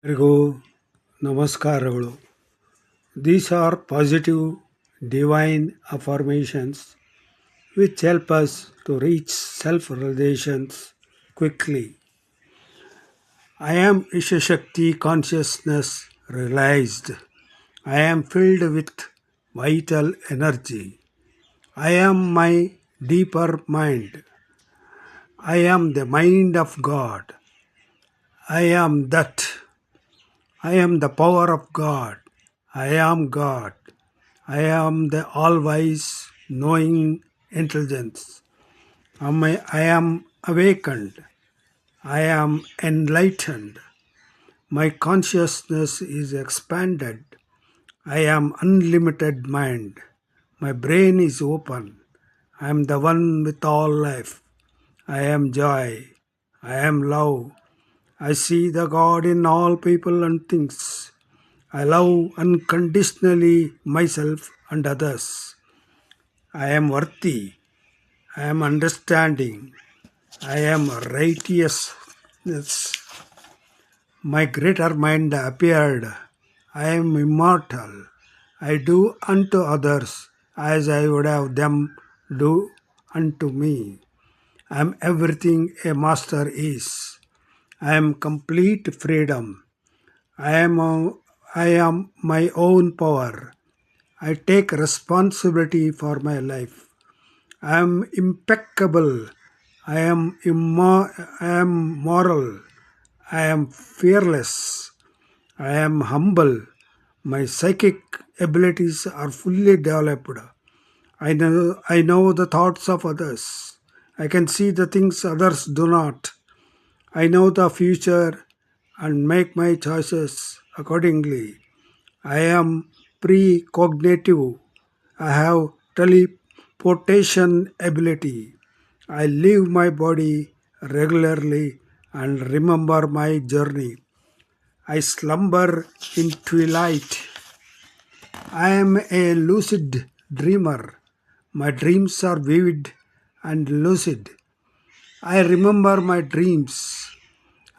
ಎಲ್ಲರಿಗೂ ನಮಸ್ಕಾರಗಳು. These are positive divine affirmations which help us to reach self-realizations quickly. I am Ishashakti consciousness realized. I am filled with vital energy. I am my deeper mind. I am the mind of God. I am that. I am the power of God. I am God. I am the all-wise, knowing intelligence. I am awakened. I am enlightened. My consciousness is expanded. I am unlimited mind. My brain is open. I am the one with all life. I am joy. I am love. I see the God in all people and things. I love unconditionally myself and others. I am worthy. I am understanding. I am righteousness. My greater mind appeared. I am immortal. I do unto others as I would have them do unto me. I am everything a master is. I am complete freedom. I am my own power. I take responsibility for my life. I am impeccable. I am moral. I am fearless. I am humble. My psychic abilities are fully developed. I know the thoughts of others. I can see the things others do not. I know the future and make my choices accordingly. I am precognitive. I have teleportation ability. I leave my body regularly and remember my journey. I slumber in twilight. I am a lucid dreamer. My dreams are vivid and lucid. I remember my dreams.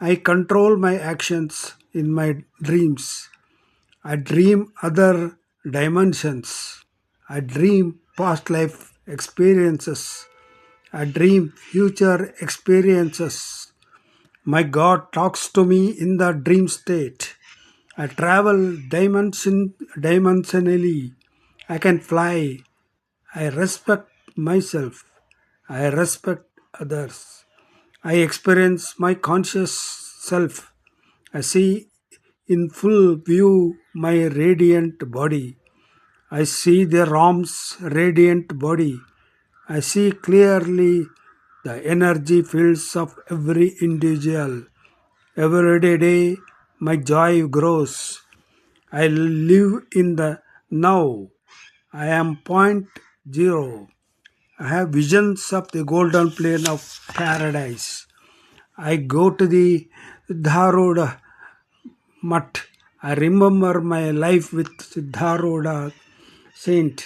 I control my actions in my dreams. I dream other dimensions. I dream past life experiences. I dream future experiences. My God talks to me in the dream state. I travel dimensionally. I can fly. I respect myself. I respect others. I experience my conscious self. I see in full view my radiant body. I see the Ram's radiant body. I see clearly the energy fields of every individual. Every day my joy grows. I live in the now. I am point zero. I have visions of the golden plain of paradise. I go to the Siddharoda Mutt. I remember my life with Siddharoda saint.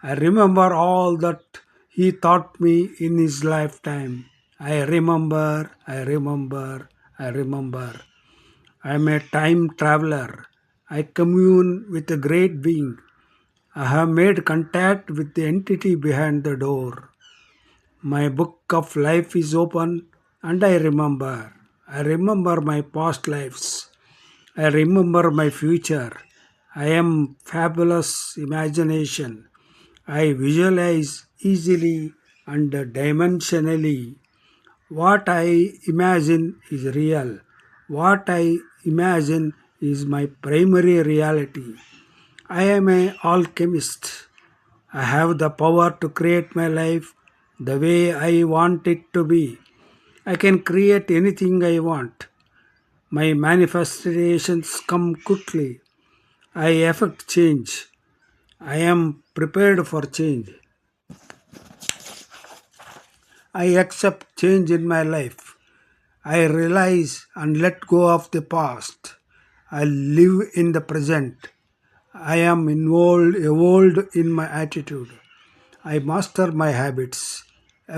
I remember all that he taught me in his lifetime. I remember, I remember, I remember. I am a time traveler. I commune with a great being. I have made contact with the entity behind the door. My book of life is open and I remember. I remember my past lives. I remember my future. I am fabulous imagination. I visualize easily and dimensionally. What I imagine is real. What I imagine is my primary reality. I am an alchemist. I have the power to create my life the way I want it to be. I can create anything I want. My manifestations come quickly. I affect change. I am prepared for change. I accept change in my life. I realize and let go of the past. I live in the present. I am evolved in my attitude. I master my habits.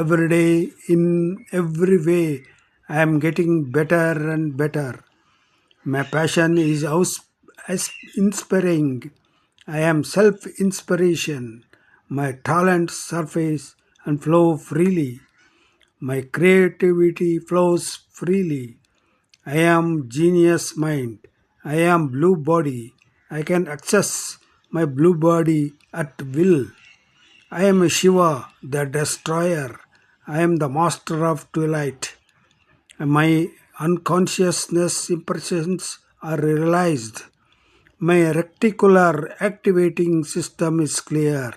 Every day, in every way, I am getting better and better. My passion is inspiring. I am self inspiration. My talents surface and flow freely. My creativity flows freely. I am genius mind. I am blue body. I can access my blue body at will. I am Shiva, the destroyer. I am the master of twilight. My unconsciousness impressions are realized. My reticular activating system is clear.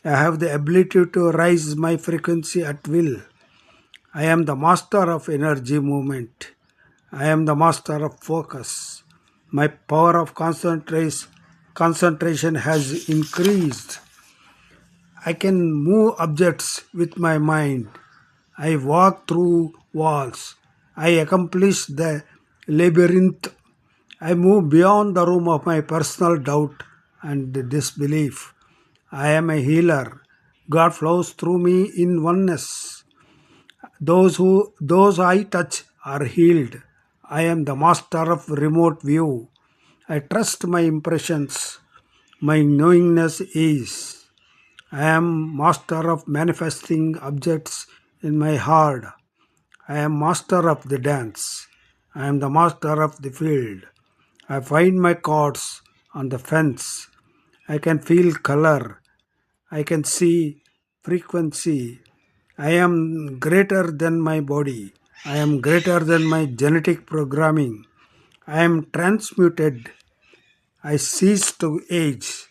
I have the ability to raise my frequency at will. I am the master of energy movement. I am the master of focus. My power of concentration has increased. I can move objects with my mind. I walk through walls. I accomplish the labyrinth. I move beyond the room of my personal doubt and disbelief. I am a healer. God flows through me in oneness. Those I touch are healed. I am the master of remote view. I trust my impressions. My knowingness is. I am master of manifesting objects in my heart. I am master of the dance. I am the master of the field. I find my chords on the fence. I can feel color. I can see frequency. I am greater than my body. I am greater than my genetic programming. I am transmuted. I cease to age.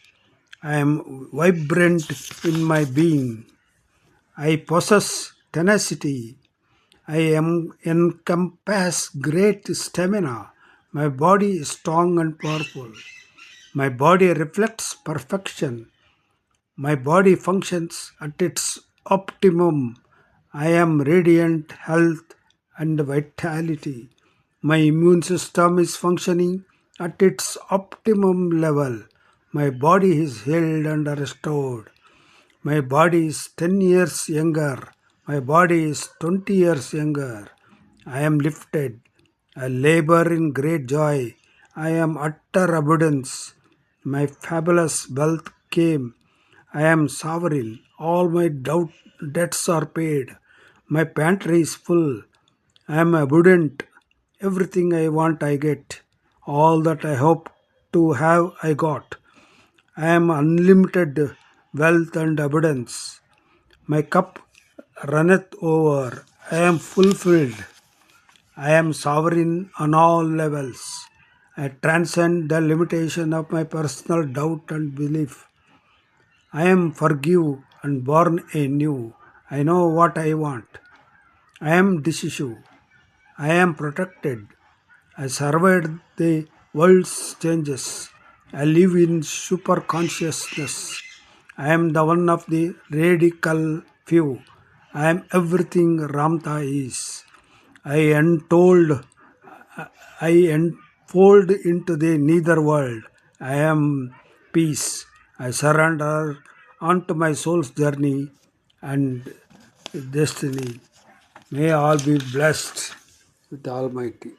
I am vibrant in my being. I possess tenacity. I am encompass great stamina. My body is strong and powerful. My body reflects perfection. My body functions at its optimum. I am radiant health and vitality. My immune system is functioning at its optimum level. My body is healed and restored. My body is 10 years younger. My body is 20 years younger. I am lifted. I labor in great joy. I am utter abundance. My fabulous wealth came. I am sovereign. All my debts are paid. My pantry is full. I am abundant. Everything I want, I get. All that I hope to have, I got. I am unlimited wealth and abundance. My cup runneth over. I am fulfilled. I am sovereign on all levels. I transcend the limitation of my personal doubt and belief. I am forgive and born anew. I know what I want. I am decisive. I am protected. I survived the world's changes. I live in super consciousness. I am the one of the radical few. I am everything Ramta is. I untold I unfold into the nether world. I am peace. I surrender onto my soul's journey and destiny. May all be blessed with the Almighty.